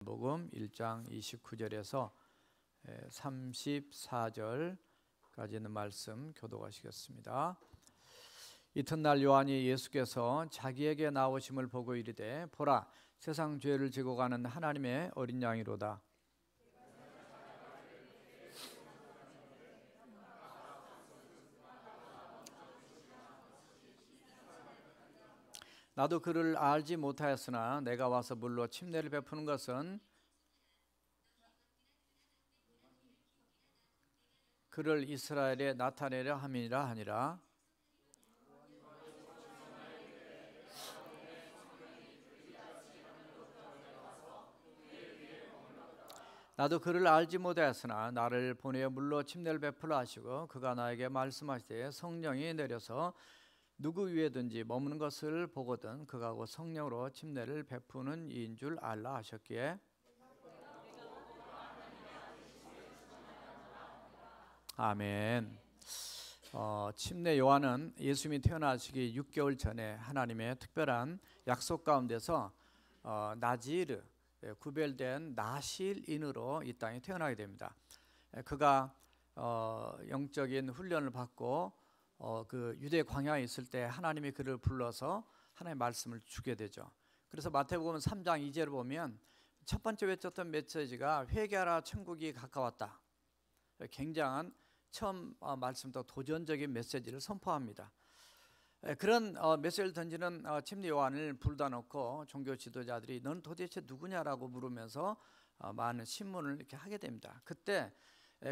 복음 1장 29절에서 34절까지 있는 말씀 교독하시겠습니다. 이튿날 요한이 예수께서 자기에게 나오심을 보고 이르되 보라 세상 죄를 지고 가는 하나님의 어린 양이로다. 나도 그를 알지 못하였으나 내가 와서 물로 침례를 베푸는 것은 그를 이스라엘에 나타내려 함이라 하니라. 나도 그를 알지 못하였으나 나를 보내어 물로 침례를 베풀라 하시고 그가 나에게 말씀하시되 성령이 내려서 누구 위에든지 머무는 것을 보거든 그가 곧 성령으로 침례를 베푸는 이인 줄 알라 하셨기에 아멘. 침례 요한은 예수님이 태어나시기 6개월 전에 하나님의 특별한 약속 가운데서 나지르 구별된 나실인으로 이 땅에 태어나게 됩니다. 그가 영적인 훈련을 받고 그 유대 광야에 있을 때 하나님이 그를 불러서 하나님의 말씀을 주게 되죠. 그래서 마태복음 3장 2절을 보면 첫 번째 외쳤던 메시지가 회개하라 천국이 가까웠다. 굉장한 처음 말씀부터 도전적인 메시지를 선포합니다. 그런 메시지를 던지는 침례 요한을 불러다 놓고 종교 지도자들이 넌 도대체 누구냐라고 물으면서 많은 신문을 이렇게 하게 됩니다. 그때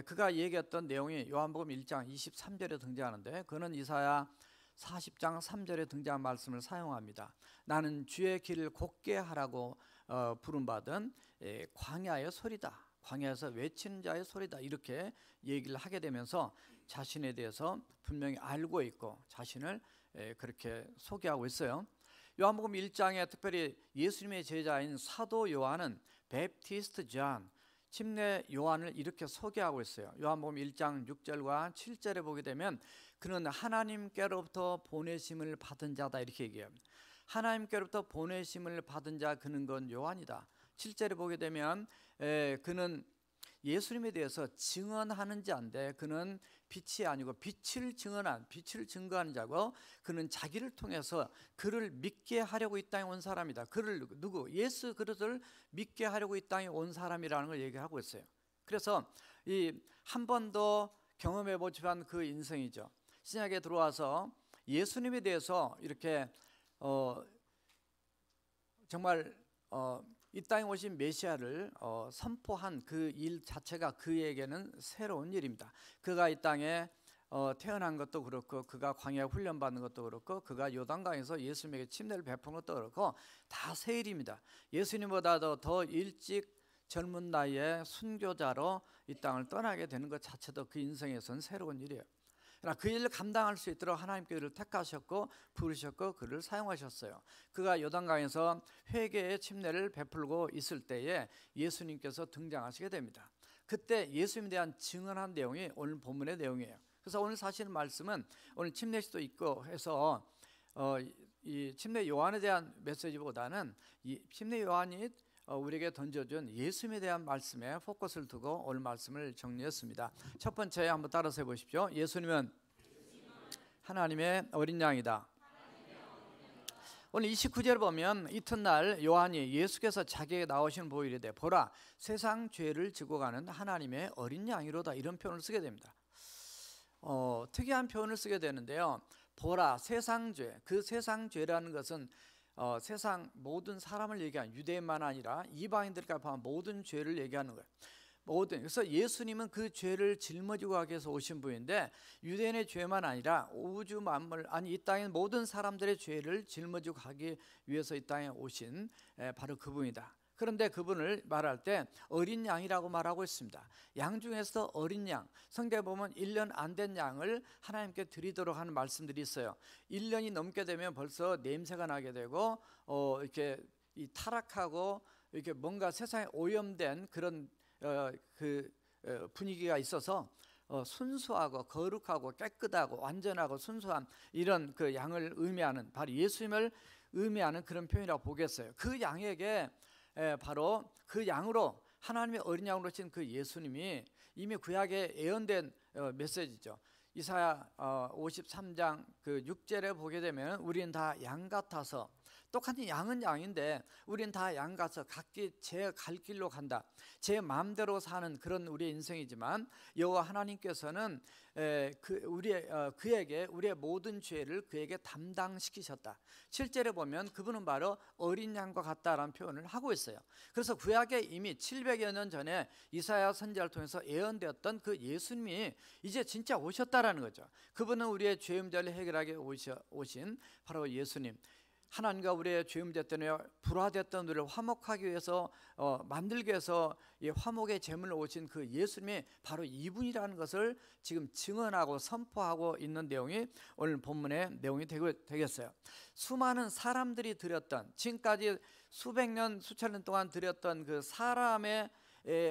그가 얘기했던 내용이 요한복음 1장 23절에 등장하는데 그는 이사야 40장 3절에 등장한 말씀을 사용합니다. 나는 주의 길을 곧게 하라고 부름받은 광야의 소리다. 광야에서 외치는 자의 소리다. 이렇게 얘기를 하게 되면서 자신에 대해서 분명히 알고 있고 자신을 그렇게 소개하고 있어요. 요한복음 1장에 특별히 예수님의 제자인 사도 요한은 베프티스트 존 침례 요한을 이렇게 소개하고 있어요. 요한복음 1장 6절과 7절에 보게 되면 그는 하나님께로부터 보내심을 받은 자다 이렇게 얘기합니다. 하나님께로부터 보내심을 받은 자 그는 건 요한이다. 7절에 보게 되면 그는 예수님에 대해서 증언하는 자인데 그는 빛이 아니고 빛을 증거하는 자고 그는 자기를 통해서 그를 믿게 하려고 이 땅에 온 사람이다. 그를 누구? 예수 그리스도를 믿게 하려고 이 땅에 온 사람이라는 걸 얘기하고 있어요. 그래서 이 한 번도 경험해 보지 못한 그 인생이죠. 신약에 들어와서 예수님에 대해서 이렇게 정말 이 땅에 오신 메시아를 선포한 그 일 자체가 그에게는 새로운 일입니다. 그가 이 땅에 태어난 것도 그렇고 그가 광야에 훈련받는 것도 그렇고 그가 요단강에서 예수님에게 침례를 베푼 것도 그렇고 다 새 일입니다. 예수님보다도 더 일찍 젊은 나이에 순교자로 이 땅을 떠나게 되는 것 자체도 그 인생에서는 새로운 일이에요. 그러나 그 일을 감당할 수 있도록 하나님께 그를 택하셨고 부르셨고 그를 사용하셨어요. 그가 요단강에서 회개의 침례를 베풀고 있을 때에 예수님께서 등장하시게 됩니다. 그때 예수님에 대한 증언한 내용이 오늘 본문의 내용이에요. 그래서 오늘 사실 말씀은 오늘 침례식도 있고 해서 이 침례 요한에 대한 메시지보다는 이 침례 요한이 우리에게 던져준 예수님에 대한 말씀에 포커스를 두고 오늘 말씀을 정리했습니다. 첫 번째 한번 따라서 해보십시오. 예수님은 하나님의 어린 양이다. 오늘 29절 보면 이튿날 요한이 예수께서 자기에게 나오시는 보고 이르되 보라 세상 죄를 지고 가는 하나님의 어린 양이로다. 이런 표현을 쓰게 됩니다. 특이한 표현을 쓰게 되는데요. 보라 세상 죄, 그 세상 죄라는 것은 세상 모든 사람을 얘기하는 유대인만 아니라 이방인들까지 포함한 모든 죄를 얘기하는 거예요. 그래서 예수님은 그 죄를 짊어지고 가기 위해서 오신 분인데 유대인의 죄만 아니라 우주 만물 이 땅의 모든 사람들의 죄를 짊어지고 가기 위해서 이 땅에 오신 바로 그분이다. 그런데 그분을 말할 때 어린 양이라고 말하고 있습니다. 양 중에서 어린 양, 성경에 보면 1년 안 된 양을 하나님께 드리도록 하는 말씀들이 있어요. 1년이 넘게 되면 벌써 냄새가 나게 되고 이렇게 타락하고 이렇게 뭔가 세상에 오염된 그런 분위기가 있어서 순수하고 거룩하고 깨끗하고 완전하고 순수한 이런 그 양을 의미하는 바로 예수님을 의미하는 그런 표현이라고 보겠어요. 그 양에게 바로 그 양으로, 하나님의 어린 양으로 오신 그 예수님이 이미 구약에 예언된 메시지죠. 이사야 53장 그 6절에 보게 되면 우리는 다 양 같아서, 똑같은 양은 양인데 우리는 다 양 같아서 각기 제 갈 길로 간다, 제 마음대로 사는 그런 우리의 인생이지만 여호와 하나님께서는 그에게 우리의 모든 죄를 그에게 담당시키셨다. 7절에 보면 그분은 바로 어린 양과 같다라는 표현을 하고 있어요. 그래서 구약에 이미 700여 년 전에 이사야 선지자를 통해서 예언되었던 그 예수님이 이제 진짜 오셨다라는 거죠. 그분은 우리의 죄 문제를 해결하게 오신 바로 예수님, 하나님과 우리의 죄 문제 때문에 불화됐던 우리를 화목하기 위해서 만들기 위해서 이 화목의 제물로 오신 그 예수님이 바로 이분이라는 것을 지금 증언하고 선포하고 있는 내용이 오늘 본문의 내용이 되겠어요. 수많은 사람들이 드렸던, 지금까지 수백 년 수천 년 동안 드렸던 그 사람의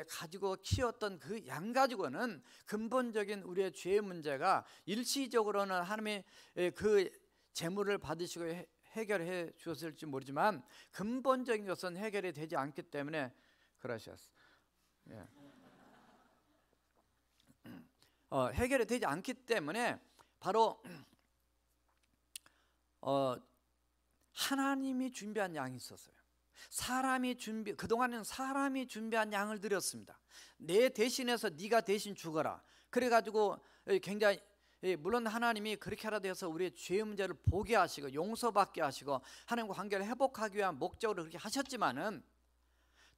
가지고 키웠던 그 양 가지고는 근본적인 우리의 죄의 문제가 일시적으로는 하나님이 그 제물을 받으시고 해결해 주었을지 모르지만 근본적인 것은 해결이 되지 않기 때문에 그러셨어. 해결이 되지 않기 때문에 바로 하나님이 준비한 양이 있었어요. 그동안은 사람이 준비한 양을 드렸습니다. 내 대신해서 네가 대신 죽어라. 그래가지고 굉장히, 물론 하나님이 그렇게 하라도 해서 우리의 죄 문제를 보게 하시고 용서받게 하시고 하나님과 관계를 회복하기 위한 목적으로 그렇게 하셨지만은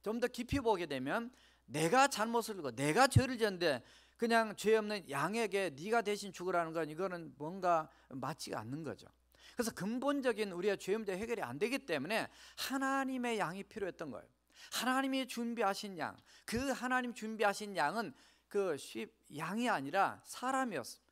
좀 더 깊이 보게 되면 내가 잘못을 하고 내가 죄를 지었는데 그냥 죄 없는 양에게 네가 대신 죽으라는 건 이거는 뭔가 맞지가 않는 거죠. 그래서 근본적인 우리의 죄 문제 해결이 안 되기 때문에 하나님의 양이 필요했던 거예요. 하나님이 준비하신 양, 그 하나님 준비하신 양은 그 양이 아니라 사람이었습니다.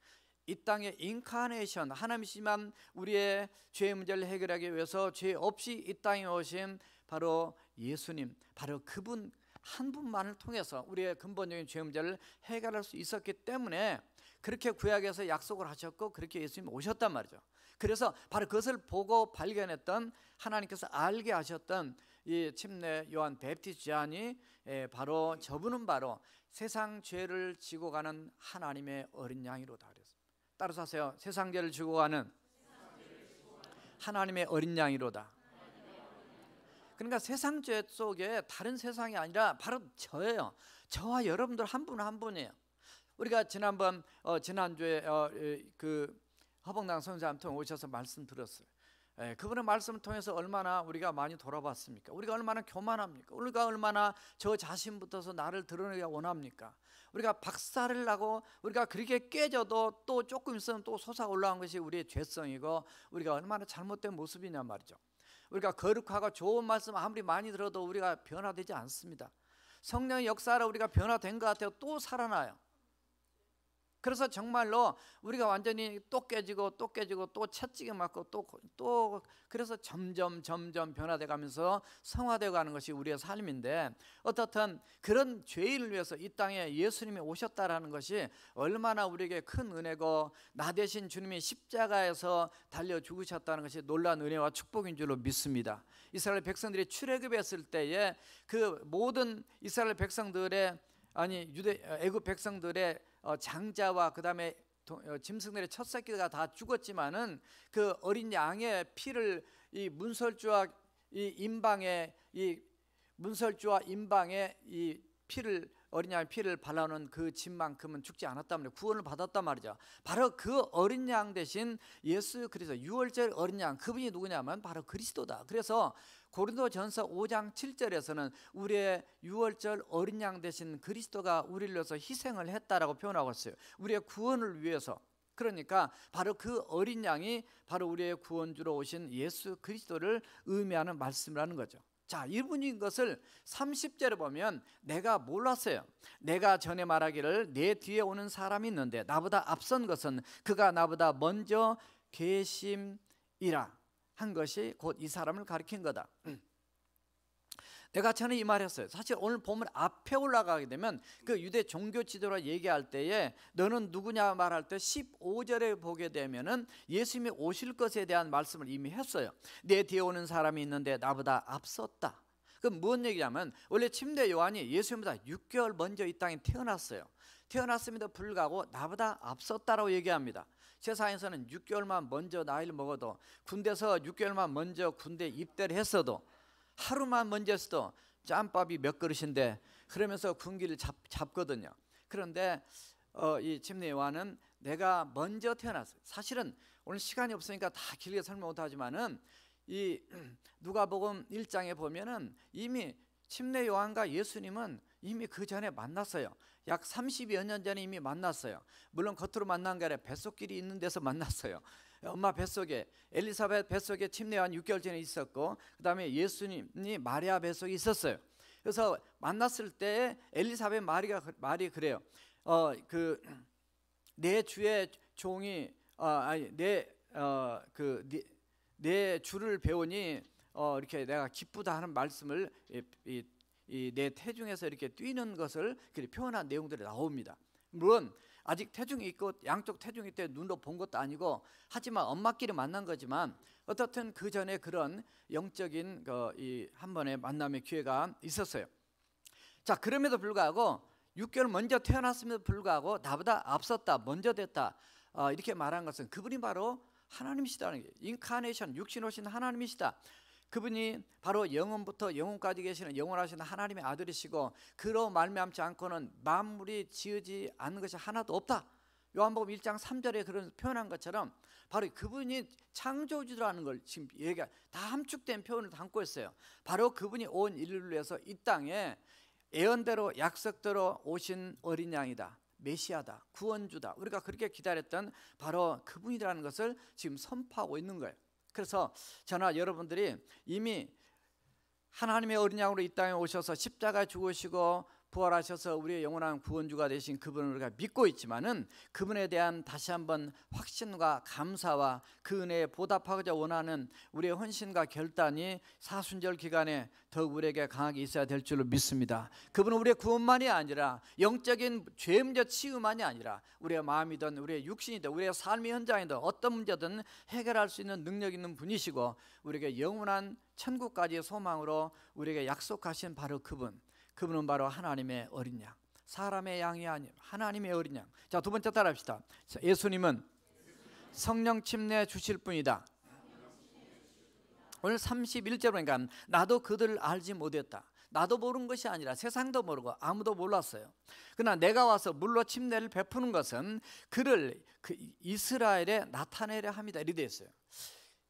이 땅의 인카네이션, 하나님이시만 우리의 죄의 문제를 해결하기 위해서 죄 없이 이 땅에 오신 바로 예수님, 바로 그분 한 분만을 통해서 우리의 근본적인 죄 문제를 해결할 수 있었기 때문에 그렇게 구약에서 약속을 하셨고 그렇게 예수님이 오셨단 말이죠. 그래서 바로 그것을 보고 발견했던, 하나님께서 알게 하셨던 이 침례 요한 베프티스트 요한이 바로 저분은 바로 세상 죄를 지고 가는 하나님의 어린 양이로다 그랬습니다. 따라서 하세요. 세상 죄를 지고 가는 하나님의 어린 양이로다. 그러니까 세상 죄 속에 다른 세상이 아니라 바로 저예요. 저와 여러분들 한 분 한 분이에요. 우리가 지난주에 그 허봉당 선생님 통해 오셔서 말씀 들었어요. 그분의 말씀을 통해서 얼마나 우리가 많이 돌아봤습니까? 우리가 얼마나 교만합니까? 우리가 얼마나 저 자신부터서 나를 드러내기가 원합니까? 우리가 박살을 나고 우리가 그렇게 깨져도 또 조금 있으면 또 솟아 올라온 것이 우리의 죄성이고 우리가 얼마나 잘못된 모습이냐 말이죠. 우리가 거룩하고 좋은 말씀 아무리 많이 들어도 우리가 변화되지 않습니다. 성령의 역사로 우리가 변화된 것 같아요. 또 살아나요. 그래서 정말로 우리가 완전히 또 깨지고 또 채찍에 맞고 또 그래서 점점 변화돼 가면서 성화되어 가는 것이 우리의 삶인데, 어떻든 그런 죄인을 위해서 이 땅에 예수님이 오셨다라는 것이 얼마나 우리에게 큰 은혜고, 나 대신 주님이 십자가에서 달려 죽으셨다는 것이 놀라운 은혜와 축복인 줄로 믿습니다. 이스라엘 백성들이 출애굽했을 때에 그 모든 이스라엘 백성들의 애굽 백성들의 장자와 그 다음에 짐승들의 첫 새끼가 다 죽었지만은 그 어린 양의 피를 이 문설주와 임방의 이 피를, 어린 양의 피를 발라놓은 그 짐만큼은 죽지 않았단 말이에요. 구원을 받았단 말이죠. 바로 그 어린 양 대신 예수 그리스도, 유월절 어린 양, 그분이 누구냐면 바로 그리스도다. 그래서 고린도전서 5장 7절에서는 우리의 유월절 어린 양 대신 그리스도가 우리를 위해서 희생을 했다라고 표현하고 있어요. 우리의 구원을 위해서. 그러니까 바로 그 어린 양이 바로 우리의 구원주로 오신 예수 그리스도를 의미하는 말씀이라는 거죠. 자, 이분인 것을 30절에 보면 내가 몰랐어요. 내가 전에 말하기를 내 뒤에 오는 사람이 있는데 나보다 앞선 것은 그가 나보다 먼저 계심이라 한 것이 곧 이 사람을 가리킨 거다. 내가 전에 이 말했어요. 사실 오늘 보면 앞에 올라가게 되면 그 유대 종교 지도라 얘기할 때에 너는 누구냐 말할 때 15절에 보게 되면은 예수님이 오실 것에 대한 말씀을 이미 했어요. 내 뒤에 오는 사람이 있는데 나보다 앞섰다. 그럼 무슨 얘기냐면 원래 침례 요한이 예수님보다 6개월 먼저 이 땅에 태어났어요. 태어났음에도 불구하고 나보다 앞섰다라고 얘기합니다. 세상에서는 6개월만 먼저 나이를 먹어도, 군대에서 6개월만 먼저 군대 입대를 했어도, 하루만 먼저 했어도 짬밥이 몇 그릇인데 그러면서 군기를 잡거든요. 그런데 이 침례 요한은 내가 먼저 태어났어요. 사실은 오늘 시간이 없으니까 다 길게 설명 못하지만은 이 누가복음 1장에 보면은 이미 침례 요한과 예수님은 이미 그 전에 만났어요. 약 30여 년 전에 이미 만났어요. 물론 겉으로 만난 게 아니라 뱃속길이 있는 데서 만났어요. 엄마 뱃속에, 엘리사벳 뱃속에 침례 요한 6개월 전에 있었고, 그 다음에 예수님이 마리아 뱃속에 있었어요. 그래서 만났을 때 엘리사벳 말이 그래요. 내 주의 종이 내 주를 배우니 이렇게 내가 기쁘다 하는 말씀을 내 태중에서 이렇게 뛰는 것을 표현한 내용들이 나옵니다. 물론 아직 태중이 있고 양쪽 태중이 때 눈으로 본 것도 아니고, 하지만 엄마끼리 만난 거지만 어떻든 그 전에 그런 영적인 한 번의 만남의 기회가 있었어요. 자, 그럼에도 불구하고 6개월 먼저 태어났음에도 불구하고 나보다 앞섰다, 먼저 됐다, 이렇게 말한 것은 그분이 바로 하나님이시다는 게, 인카네이션, 육신 오신 하나님이시다. 그분이 바로 영원부터 영원까지 계시는 영원하신 하나님의 아들이시고, 그로 말미암지 않고는 만물이 지어지 않는 것이 하나도 없다. 요한복음 1장 3절에 그런 표현한 것처럼 바로 그분이 창조주라는 걸 지금 얘기가 다 함축된 표현을 담고 있어요. 바로 그분이 온 인류를 위해서 이 땅에 예언대로 약속대로 오신 어린 양이다, 메시아다, 구원주다, 우리가 그렇게 기다렸던 바로 그분이라는 것을 지금 선포하고 있는 거예요. 그래서 저나 여러분들이 이미 하나님의 어린 양으로 이 땅에 오셔서 십자가에 죽으시고 부활하셔서 우리의 영원한 구원주가 되신 그분을 우리가 믿고 있지만은, 그분에 대한 다시 한번 확신과 감사와 그 은혜에 보답하고자 원하는 우리의 헌신과 결단이 사순절 기간에 더욱 우리에게 강하게 있어야 될 줄로 믿습니다. 그분은 우리의 구원만이 아니라, 영적인 죄 문제 치유만이 아니라, 우리의 마음이든 우리의 육신이든 우리의 삶의 현장이든 어떤 문제든 해결할 수 있는 능력 있는 분이시고, 우리에게 영원한 천국까지의 소망으로 우리에게 약속하신 바로 그분은 바로 하나님의 어린 양, 사람의 양이 아닌 하나님의 어린 양. 자, 두 번째 따라합시다. 예수님은 성령 침례 주실 분이다. 오늘 31절 보니까 나도 그들을 알지 못했다. 나도 모르는 것이 아니라 세상도 모르고 아무도 몰랐어요. 그러나 내가 와서 물로 침례를 베푸는 것은 그를 이스라엘에 나타내려 합니다. 이렇게 되어 있어요.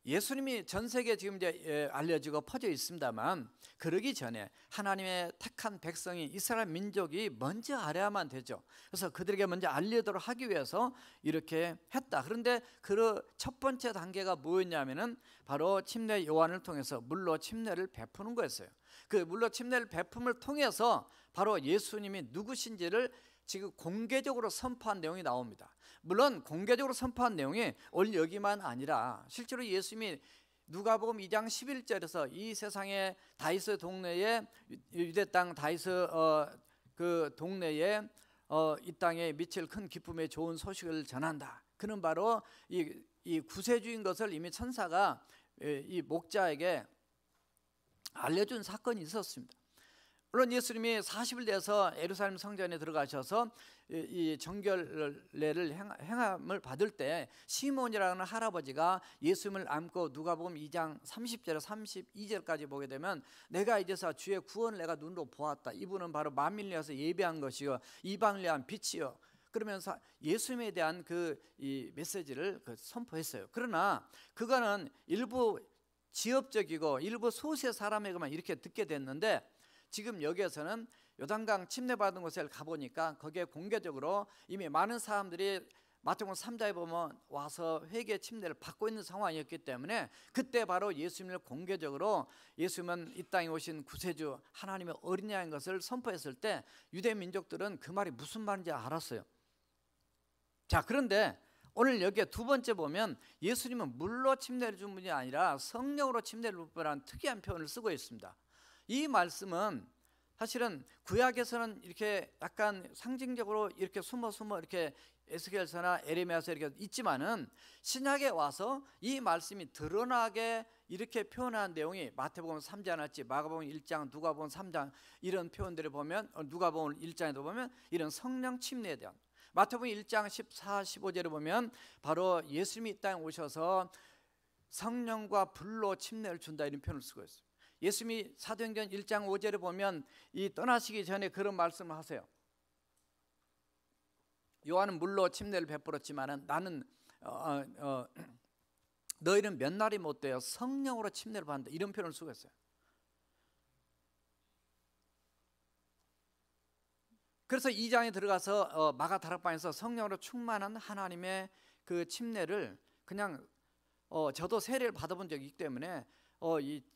예수님이 전 세계에 지금 이제 알려지고 퍼져 있습니다만, 그러기 전에 하나님의 택한 백성이, 이스라엘 민족이 먼저 알아야만 되죠. 그래서 그들에게 먼저 알리도록 하기 위해서 이렇게 했다. 그런데 그 첫 번째 단계가 뭐였냐면은 바로 침례 요한을 통해서 물로 침례를 베푸는 거였어요. 그 물로 침례를 베품을 통해서 바로 예수님이 누구신지를 지금 공개적으로 선포한 내용이 나옵니다. 물론 공개적으로 선포한 내용이 오늘 여기만 아니라, 실제로 예수님이 누가복음 2장 11절에서 이 세상의 다이스 동네에, 유대 땅 다이스 그 동네에 이 땅에 미칠 큰 기쁨의 좋은 소식을 전한다. 그는 바로 이 구세주인 것을 이미 천사가 이 목자에게 알려준 사건이 있었습니다. 물론 예수님이 40일 돼서 예루살렘 성전에 들어가셔서 이 정결례를 행함을 받을 때, 시몬이라는 할아버지가 예수님을 안고 누가복음 2장 30절에서 32절까지 보게 되면, 내가 이제서 주의 구원을 내가 눈으로 보았다. 이분은 바로 만민을 위해서 예배한 것이요 이방을 위한 빛이요. 그러면서 예수님에 대한 이 메시지를 선포했어요. 그러나 그거는 일부 지역적이고 일부 소수의 사람에게만 이렇게 듣게 됐는데, 지금 여기에서는 요단강 침례받은 곳에 가보니까 거기에 공개적으로 이미 많은 사람들이 마태복음 3장에 보면 와서 회개 침례를 받고 있는 상황이었기 때문에, 그때 바로 예수님을 공개적으로 예수님은 이 땅에 오신 구세주 하나님의 어린 양인 것을 선포했을 때, 유대 민족들은 그 말이 무슨 말인지 알았어요. 자, 그런데 오늘 여기에 두 번째 보면 예수님은 물로 침례를 준 분이 아니라 성령으로 침례를 준 분이라는 특이한 표현을 쓰고 있습니다. 이 말씀은 사실은 구약에서는 이렇게 약간 상징적으로 이렇게 숨어 이렇게 에스겔서나 에레미야서 이렇게 있지만은 신약에 와서 이 말씀이 드러나게 이렇게 표현한 내용이 마태복음 3장 할지 마가복음 1장 누가복음 3장 이런 표현들을 보면 누가복음 1장에도 보면 이런 성령 침례에 대한 마태복음 1장 14, 15절에 보면 바로 예수님이 이 땅에 오셔서 성령과 불로 침례를 준다 이런 표현을 쓰고 있어요. 예수님이 사도행전 1장 5절에 보면 이 떠나시기 전에 그런 말씀을 하세요. 요한은 물로 침례를 베풀었지만은 나는 너희는 몇 날이 못 되어 성령으로 침례를 받는다 이런 표현을 쓰고 있어요. 그래서 2장에 들어가서 마가 다락방에서 성령으로 충만한 하나님의 그 침례를 그냥 저도 세례를 받아본 적이 있기 때문에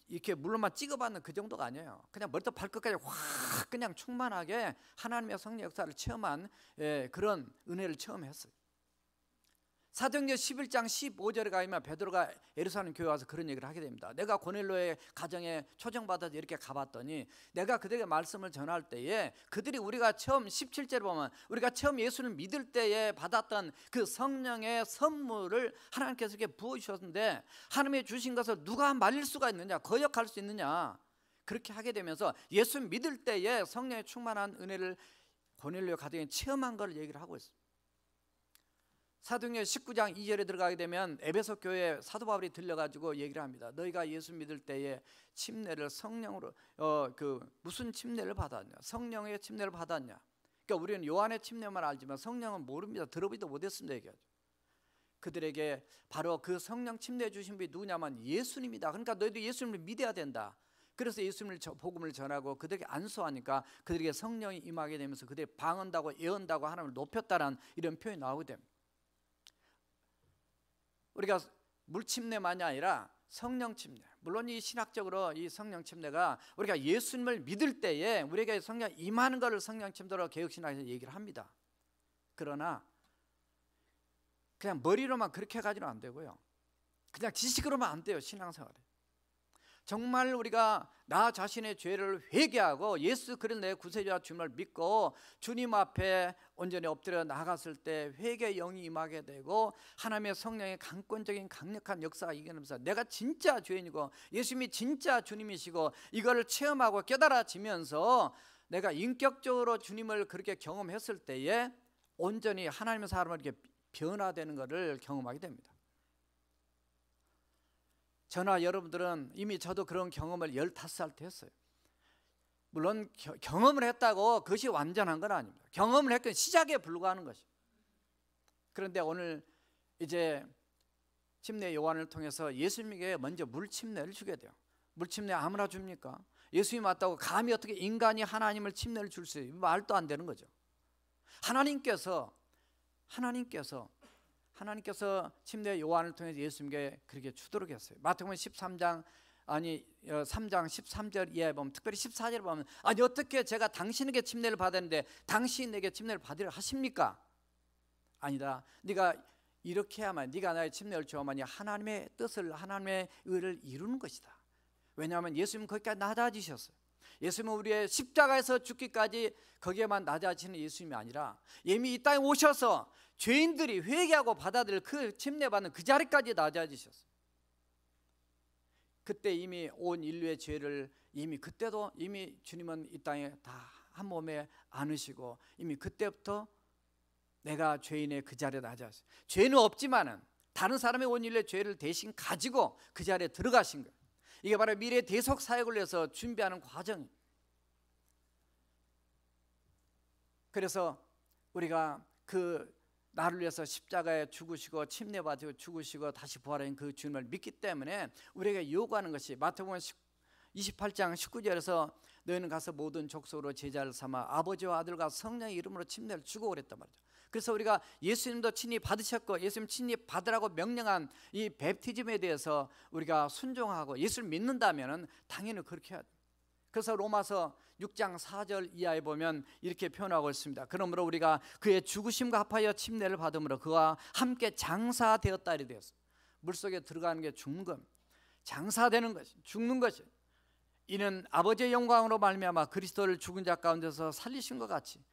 이렇게 물로만 찍어받는 그 정도가 아니에요. 그냥 머리부터 발끝까지 확 그냥 충만하게 하나님의 성령 역사를 체험한 그런 은혜를 체험했어요. 사도행전 11장 15절에 가면 베드로가 예루살렘 교회 와서 그런 얘기를 하게 됩니다. 내가 고넬료의 가정에 초청받아서 이렇게 가봤더니 내가 그들에게 말씀을 전할 때에 그들이 우리가 처음 17절에 보면 우리가 처음 예수를 믿을 때에 받았던 그 성령의 선물을 하나님께서 이렇게 부어주셨는데 하나님이 주신 것을 누가 말릴 수가 있느냐, 거역할 수 있느냐, 그렇게 하게 되면서 예수 믿을 때에 성령의 충만한 은혜를 고넬료 가정에 체험한 걸 얘기를 하고 있습니다. 사도행전 19장 2절에 들어가게 되면 에베소 교회에 사도 바울이 들려가지고 얘기를 합니다. 너희가 예수 믿을 때에 침례를 성령으로 무슨 침례를 받았냐? 성령의 침례를 받았냐? 그러니까 우리는 요한의 침례만 알지만 성령은 모릅니다. 들어보지도 못했습니다. 얘기하죠. 그들에게 바로 그 성령 침례 주신 분이 누구냐면 예수님이다. 그러니까 너희도 예수님을 믿어야 된다. 그래서 예수님을 복음을 전하고 그들에게 안수하니까 그들에게 성령이 임하게 되면서 그들이 방언다고 예언다고 하나님을 높였다는 이런 표현이 나오게 됩니다. 우리가 물 침례만이 아니라 성령 침례, 물론 이 신학적으로 이 성령 침례가 우리가 예수님을 믿을 때에 우리에게 성령 임하는 것을 성령 침례로 개혁신학에서 얘기를 합니다. 그러나 그냥 머리로만 그렇게 가지는 안 되고요, 그냥 지식으로만 안 돼요. 신앙생활에 정말 우리가 나 자신의 죄를 회개하고 예수 그리스도 내 구세주와 주님을 믿고 주님 앞에 온전히 엎드려 나갔을 때 회개의 영이 임하게 되고 하나님의 성령의 강권적인 강력한 역사가 이겨내면서 내가 진짜 죄인이고 예수님이 진짜 주님이시고 이거를 체험하고 깨달아지면서 내가 인격적으로 주님을 그렇게 경험했을 때에 온전히 하나님의 사람을 이렇게 변화되는 것을 경험하게 됩니다. 저나 여러분들은 이미 저도 그런 경험을 15살 때 했어요. 물론 경험을 했다고 그것이 완전한 건 아닙니다. 경험을 했건 시작에 불과하는 것이죠. 그런데 오늘 이제 침례 요한을 통해서 예수님에게 먼저 물 침례를 주게 돼요. 물 침례 아무나 줍니까? 예수님이 맞다고 감히 어떻게 인간이 하나님을 침례를 줄 수 있어요? 말도 안 되는 거죠. 하나님께서 침례 요한을 통해서 예수님께 그렇게 주도록 했어요. 마태복음 3장 13절 이하에 보면, 특별히 14절에 보면 아니 어떻게 제가 당신에게 침례를 받았는데 당신이 내게 침례를 받으려 하십니까? 아니다. 네가 이렇게 해야만 네가 나의 침례를 주어야만이 하나님의 뜻을, 하나님의 의를 이루는 것이다. 왜냐하면 예수님은 거기까지 낮아지셨어요. 예수님은 우리의 십자가에서 죽기까지 거기에만 낮아지는 예수님이 아니라 이미 이 땅에 오셔서 죄인들이 회개하고 받아들일 그 침례받는 그 자리까지 낮아지셨어요. 그때 이미 온 인류의 죄를 그때도 주님은 이 땅에 다 한 몸에 안으시고 이미 그때부터 내가 죄인의 그 자리에 낮아졌어요. 죄는 없지만은 다른 사람의 온 인류의 죄를 대신 가지고 그 자리에 들어가신 거예요. 이게 바로 미래 대속 사역을 위해서 준비하는 과정입니다. 그래서 우리가 그 나를 위해서 십자가에 죽으시고 침례받으시고 죽으시고 다시 부활하신 그 주님을 믿기 때문에 우리에게 요구하는 것이 마태복음 28장 19절에서 너희는 가서 모든 족속으로 제자를 삼아 아버지와 아들과 성령의 이름으로 침례를 주고 그랬단 말이죠. 그래서 우리가 예수님도 친히 받으셨고 예수님 친히 받으라고 명령한 이 베프티즘에 대해서 우리가 순종하고 예수를 믿는다면 당연히 그렇게 해야 돼요. 그래서 로마서 6장 4절 이하에 보면 이렇게 표현하고 있습니다. 그러므로 우리가 그의 죽으심과 합하여 침례를 받음으로 그와 함께 장사되었다 이렇게 되었어요. 물속에 들어가는 게 죽는 겁니다. 장사되는 것이, 죽는 것이. 이는 아버지의 영광으로 말미암아 그리스도를 죽은 자 가운데서 살리신 것 같이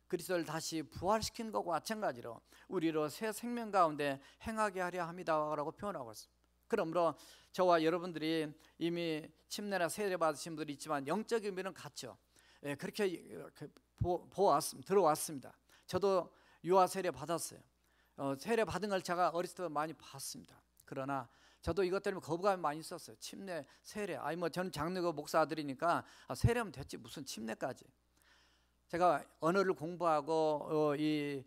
그리스도를 다시 부활시킨 것과 마찬가지로 우리로 새 생명 가운데 행하게 하려 합니다라고 표현하고 있습니다. 그러므로 저와 여러분들이 이미 침례나 세례 받으신 분들이 있지만 영적인 의미는 같죠. 그렇게 들어왔습니다. 저도 유아 세례 받았어요. 세례 받은 걸 제가 어렸을 때 많이 봤습니다. 그러나 저도 이것 때문에 거부감이 많이 있었어요. 침례, 세례. 저는 장로교 목사 아들이니까 세례하면 됐지 무슨 침례까지. 제가 언어를 공부하고 이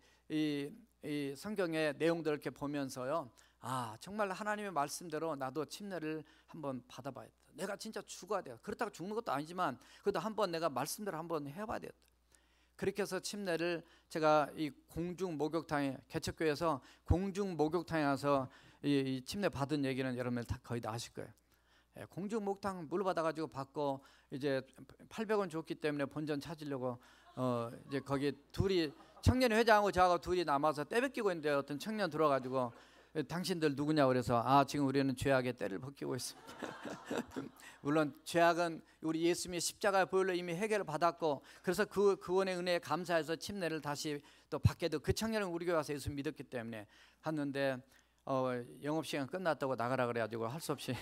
성경의 내용들을 이렇게 보면서요, 정말 하나님의 말씀대로 나도 침례를 한번 받아봐야겠다. 내가 진짜 죽어야 돼. 그렇다고 죽는 것도 아니지만 그래도 한번 내가 말씀대로 한번 해봐야 되겠다. 그렇게 해서 침례를 제가 이 공중 목욕탕에 개척교회에서 공중 목욕탕에 가서 이 침례 받은 얘기는 여러분들 다 거의 다 아실 거예요. 공중 목욕탕 물 받아가지고 받고 이제 800원 줬기 때문에 본전 찾으려고 이제 거기 둘이 청년 회장하고 저하고 둘이 남아서 떼벗기고 있는데 어떤 청년 들어가지고 당신들 누구냐 그래서 지금 우리는 죄악의 때를 벗기고 있습니다. 물론 죄악은 우리 예수님의 십자가의 보혈로 이미 해결을 받았고 그래서 그 구원의 은혜에 감사해서 침례를 다시 또 받게 되고 그 청년은 우리 교회 와서 예수 믿었기 때문에 갔는데 영업시간 끝났다고 나가라 그래가지고 할 수 없이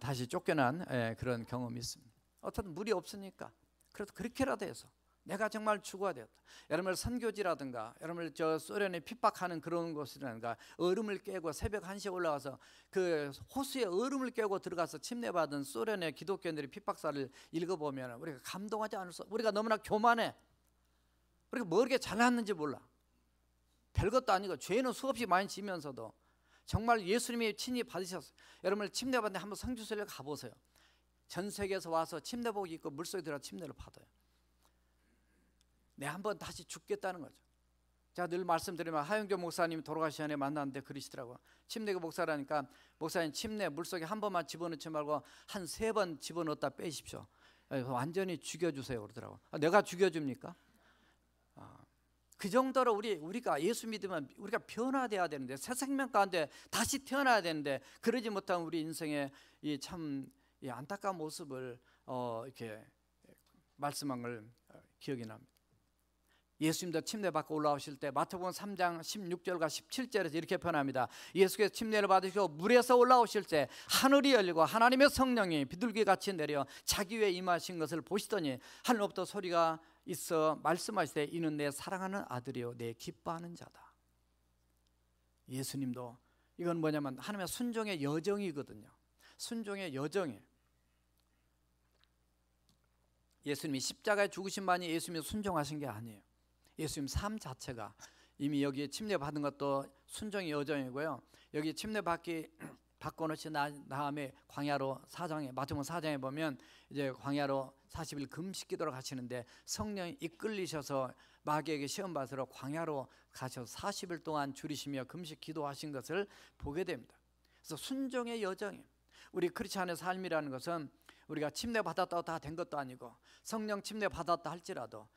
다시 쫓겨난 그런 경험이 있습니다. 어쨌든 물이 없으니까 그래도 그렇게라도 해서 내가 정말 죽어야 되었다. 여러분 선교지라든가 여러분 저 소련에 핍박하는 그런 곳이라든가 얼음을 깨고 새벽 1시에 올라가서 그 호수에 얼음을 깨고 들어가서 침례받은 소련의 기독교인들의 핍박사를 읽어보면 우리가 감동하지 않을 수, 우리가 너무나 교만해. 우리가 뭐 이렇게 잘났는지 몰라. 별것도 아니고 죄는 수없이 많이 지면서도 정말 예수님이 친히 받으셨어요. 여러분 침례받는데 한번 성지순례 가보세요. 전 세계에서 와서 침례복 입고 물속에 들어가 침례를 받아요. 한번 다시 죽겠다는 거죠. 제가 늘 말씀드리면 하영교 목사님 돌아가시 전에 만났는데 그러시더라고요. 침례교 목사라니까 목사님 침례 물속에 한 번만 집어넣지 말고 한 3번 집어넣었다 빼십시오. 완전히 죽여주세요 그러더라고요. 내가 죽여줍니까? 그 정도로 우리가 예수 믿으면 우리가 변화돼야 되는데 새 생명 가운데 다시 태어나야 되는데 그러지 못한 우리 인생의 이 참 안타까운 모습을 이렇게 말씀한 걸 기억이 납니다. 예수님도 침례 받고 올라오실 때 마태복음 3장 16절과 17절에서 이렇게 표현합니다. 예수께서 침례를 받으시고 물에서 올라오실 때 하늘이 열리고 하나님의 성령이 비둘기같이 내려 자기 위에 임하신 것을 보시더니 하늘로부터 소리가 있어 말씀하시되 이는 내 사랑하는 아들이요 내 기뻐하는 자다. 예수님도 이건 뭐냐면 하나님의 순종의 여정이거든요. 순종의 여정이에요. 예수님이 십자가에 죽으신만이 예수님이 순종하신 게 아니에요. 예수님 삶 자체가 이미 여기 침례 받은 것도 순종의 여정이고요. 여기 침례 받고 나신 다음에 광야로 마태복음 4장에 보면 이제 광야로 40일 금식 기도를 가시는데 성령이 이끌리셔서 마귀에게 시험 받으러 광야로 가셔서 40일 동안 줄이시며 금식 기도하신 것을 보게 됩니다. 그래서 순종의 여정이에요. 우리 크리스찬의 삶이라는 것은 우리가 침례 받았다고 다 된 것도 아니고 성령 침례 받았다 할지라도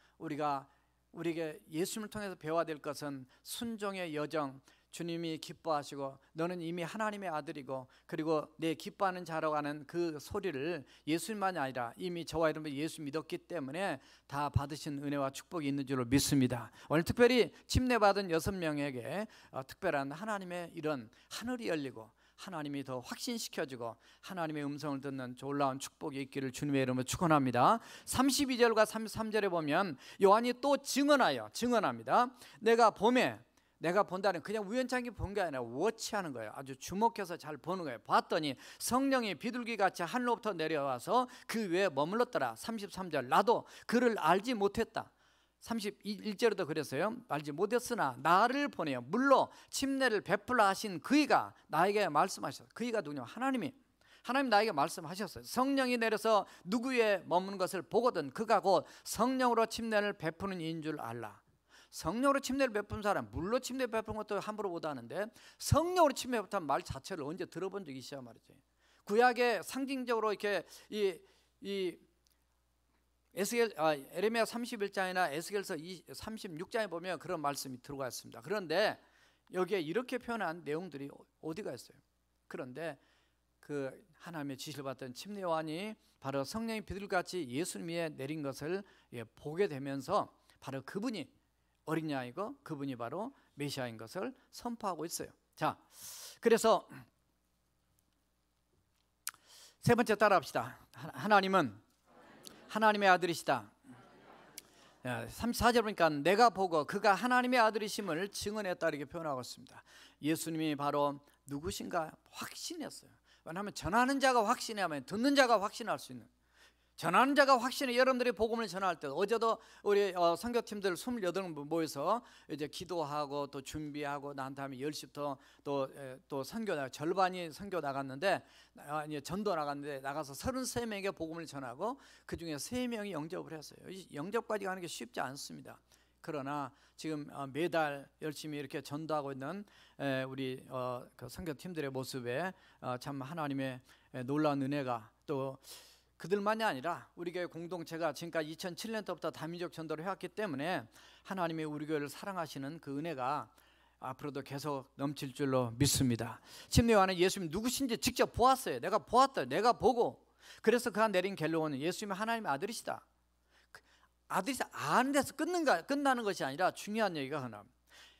우리에게 예수님을 통해서 배워야 될 것은 순종의 여정. 주님이 기뻐하시고 너는 이미 하나님의 아들이고 그리고 내 기뻐하는 자라고 하는 그 소리를 예수님만이 아니라 이미 저와 여러분이 예수 믿었기 때문에 다 받으신 은혜와 축복이 있는 줄로 믿습니다. 오늘 특별히 침례 받은 6명에게 특별한 하나님의 이런 하늘이 열리고 하나님이 더 확신시켜주고 하나님의 음성을 듣는 놀라운 축복이 있기를 주님의 이름으로 축원합니다. 32절과 33절에 보면 요한이 또 증언합니다. 내가 본다는 그냥 우연찮게 본 게 아니라 워치하는 거예요. 아주 주목해서 잘 보는 거예요. 봤더니 성령이 비둘기같이 하늘로부터 내려와서 그 위에 머물렀더라. 33절 나도 그를 알지 못했다. 31절에도 그랬어요. 알지 못했으나 나를 보내어 물로 침례를 베풀라 하신 그이가 나에게 말씀하셨어요. 그이가 누구냐? 하나님 나에게 말씀하셨어요. 성령이 내려서 누구 위에 머무는 것을 보거든 그가 곧 성령으로 침례를 베푸는 이인 줄 알라. 성령으로 침례를 베푼 사람, 물로 침례 베푼 것도 함부로 못하는데 성령으로 침례 베푼 말 자체를 언제 들어본 적이 있어야 말이지. 구약에 상징적으로 이렇게 에레미야 31장이나 에스겔서 36장에 보면 그런 말씀이 들어가 있습니다. 그런데 여기에 이렇게 표현한 내용들이 어디가 있어요? 그런데 그 하나님의 지시를 받던 침례 요한이 바로 성령이 비둘기같이 예수님 위에 내린 것을 보게 되면서 바로 그분이 어린 양이고 그분이 바로 메시아인 것을 선포하고 있어요. 자, 그래서 세 번째 따라합시다. 하나님은 하나님의 아들이시다. 34절 보니까 내가 보고 그가 하나님의 아들이심을 증언했다 이렇게 표현하고 있습니다. 예수님이 바로 누구신가 확신했어요. 왜냐하면 전하는 자가 확신하면 듣는 자가 확신할 수 있는, 전하는 자가 확신해. 여러분들이 복음을 전할 때 어제도 우리 선교팀들 28명 모여서 이제 기도하고 또 준비하고 난 다음에 10시부터 또 선교 절반이 선교 나갔는데 전도 나갔는데 나가서 33명에게 복음을 전하고 그중에 3명이 영접을 했어요. 영접까지 가는 게 쉽지 않습니다. 그러나 지금 매달 열심히 이렇게 전도하고 있는 우리 그 선교팀들의 모습에 참 하나님의 놀라운 은혜가, 또 그들만이 아니라 우리 교회 공동체가 지금까지 2007년부터 다민족 전도를 해왔기 때문에 하나님의 우리 교회를 사랑하시는 그 은혜가 앞으로도 계속 넘칠 줄로 믿습니다. 침례 요한은 예수님 누구신지 직접 보았어요. 내가 보았다. 내가 보고, 그래서 그가 내린 결론은 예수님이 하나님의 아들이시다. 아들이 아는 데서 끝나는 것이 아니라 중요한 얘기가 하나,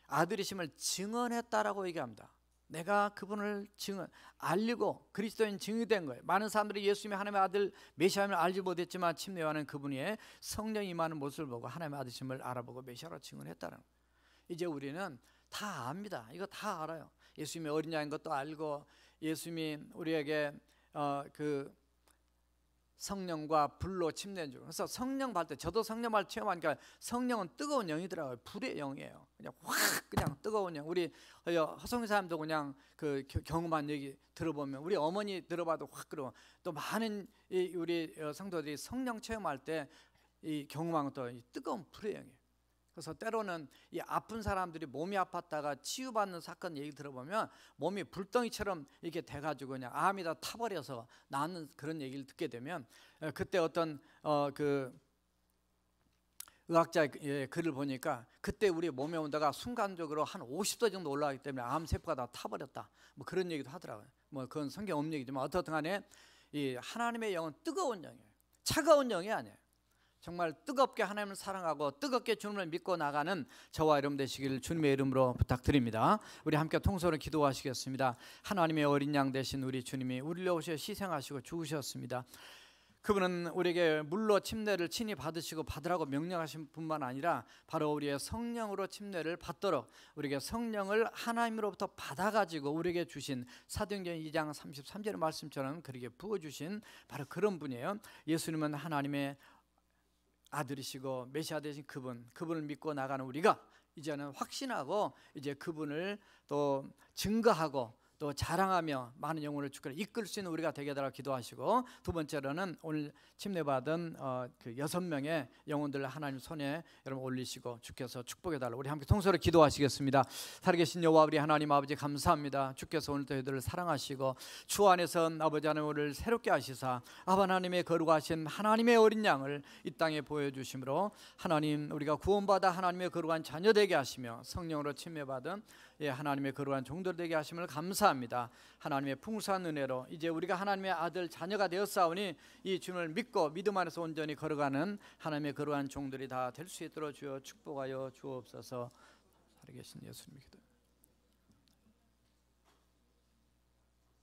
아들이심을 증언했다라고 얘기합니다. 내가 그분을 알리고 그리스도인 증이 된 거예요. 많은 사람들이 예수님이 하나님의 아들 메시아임을 알지 못했지만 침례 요한은 그분이 성령이 임하는 모습을 보고 하나님의 아들이심을 알아보고 메시아로 증언했다는 거예요. 이제 우리는 다 압니다. 이거 다 알아요. 예수님이 어린 양인 것도 알고, 예수님이 우리에게 그 성령과 불로 침례해 주고, 그래서 성령 받을 때 저도 성령 받을 체험하니까 성령은 뜨거운 영이더라고요. 불의 영이에요. 그냥 확 그냥 뜨거운 영. 우리 허성희 사람도 그냥 그 경험한 얘기 들어보면, 우리 어머니 들어봐도 확 그러고, 또 많은 우리 성도들이 성령 체험할 때 이 경험한 것도 이 뜨거운 불의 영이에요. 그래서 때로는 이 아픈 사람들이 몸이 아팠다가 치유받는 사건 얘기 들어보면 몸이 불덩이처럼 이렇게 돼가지고 그냥 암이 다 타버려서 나는 그런 얘기를 듣게 되면, 그때 어떤 그 의학자의 글을 보니까 그때 우리 몸에 온다가 순간적으로 한 50도 정도 올라가기 때문에 암 세포가 다 타버렸다, 뭐 그런 얘기도 하더라고요. 뭐 그건 성경 없는 얘기지만 어떻든 간에 이 하나님의 영은 뜨거운 영이에요. 차가운 영이 아니에요. 정말 뜨겁게 하나님을 사랑하고 뜨겁게 주님을 믿고 나가는 저와 여러분 되시기를 주님의 이름으로 부탁드립니다. 우리 함께 통성으로 기도하시겠습니다. 하나님의 어린 양 되신 우리 주님이 우리를 오셔 희생하시고 죽으셨습니다. 그분은 우리에게 물로 침례를 친히 받으시고 받으라고 명령하신 뿐만 아니라 바로 우리의 성령으로 침례를 받도록 우리에게 성령을 하나님으로부터 받아가지고 우리에게 주신 사도행전 2장 33절의 말씀처럼 그렇게 부어주신 바로 그런 분이에요. 예수님은 하나님의 아들이시고 메시아 되신 그분을 믿고 나가는 우리가 이제는 확신하고 이제 그분을 또 증거하고 또 자랑하며 많은 영혼을 주께 이끌 수 있는 우리가 되게 해달라고 기도하시고, 두 번째로는 오늘 침례받은 그 6명의 영혼들을 하나님 손에 여러분 올리시고 주께서 축복해 달라고 우리 함께 통성으로 기도하시겠습니다. 살아계신 여호와 우리 하나님 아버지 감사합니다. 주께서 오늘도 저희들을 사랑하시고 주 안에서 아버지 하나님 우리를 새롭게 하시사 아바 하나님의 거룩하신 하나님의 어린 양을 이 땅에 보여주심으로 하나님 우리가 구원받아 하나님의 거룩한 자녀 되게 하시며 성령으로 침례받은 하나님의 거룩한 종들 되게 하심을 감사합니다. 하나님의 풍성한 은혜로 이제 우리가 하나님의 아들 자녀가 되었사오니 이 주님을 믿고 믿음 안에서 온전히 걸어가는 하나님의 거룩한 종들이 다 될 수 있도록 주여 축복하여 주옵소서. 살아계신 예수님의 기도.